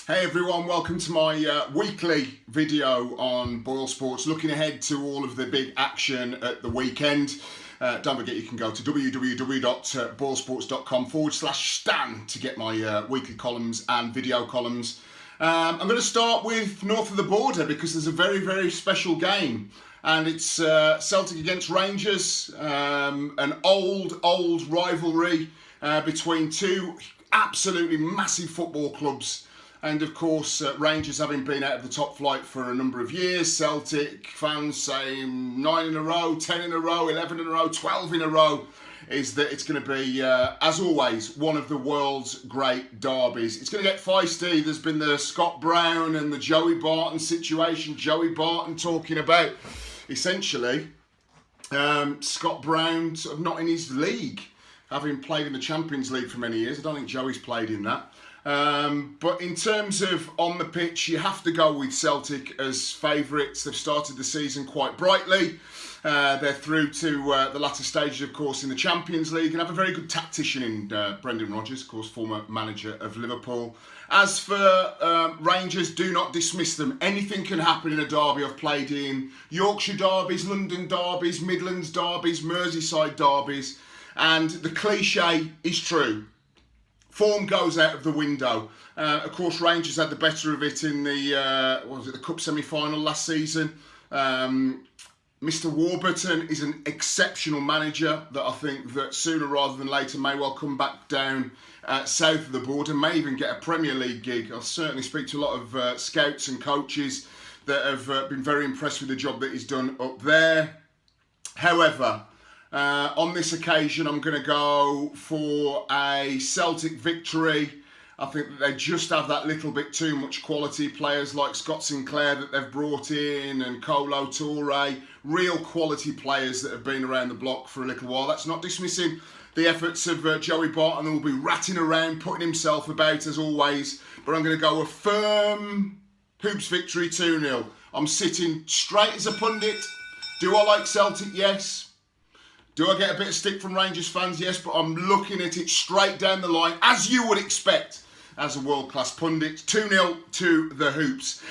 Hey everyone, welcome to my weekly video on BoyleSports, looking ahead to all of the big action at the weekend. Don't forget you can go to www.boylesports.com/Stan to get my weekly columns and video columns. I'm going to start with north of the border because there's a very, very special game. And it's Celtic against Rangers, an old rivalry between two absolutely massive football clubs. And of course, Rangers having been out of the top flight for a number of years, Celtic fans saying 9 in a row, 10 in a row, 11 in a row, 12 in a row, is that it's going to be, as always, one of the world's great derbies. It's going to get feisty. There's been the Scott Brown and the Joey Barton situation. Joey Barton talking about, essentially, Scott Brown sort of not in his league, having played in the Champions League for many years. I don't think Joey's played in that. But in terms of on the pitch, you have to go with Celtic as favourites. They've started the season quite brightly. They're through to the latter stages, of course, in the Champions League, and have a very good tactician in Brendan Rodgers, of course, former manager of Liverpool. As for Rangers, do not dismiss them. Anything can happen in a derby. I've played in Yorkshire derbies, London derbies, Midlands derbies, Merseyside derbies, and the cliche is true. Form goes out of the window. Of course, Rangers had the better of it in the the cup semi-final last season. Mr. Warburton is an exceptional manager that I think that sooner rather than later may well come back down south of the border, may even get a Premier League gig. I certainly speak to a lot of scouts and coaches that have been very impressed with the job that he's done up there. However, on this occasion, I'm going to go for a Celtic victory. I think that they just have that little bit too much quality. Players like Scott Sinclair that they've brought in and Kolo Toure, real quality players that have been around the block for a little while. That's not dismissing the efforts of Joey Barton, who will be ratting around, putting himself about as always. But I'm going to go a firm hoops victory 2-0. I'm sitting straight as a pundit. Do I like Celtic? Yes. Do I get a bit of stick from Rangers fans? Yes, but I'm looking at it straight down the line, as you would expect as a world-class pundit. 2-0 to the Hoops.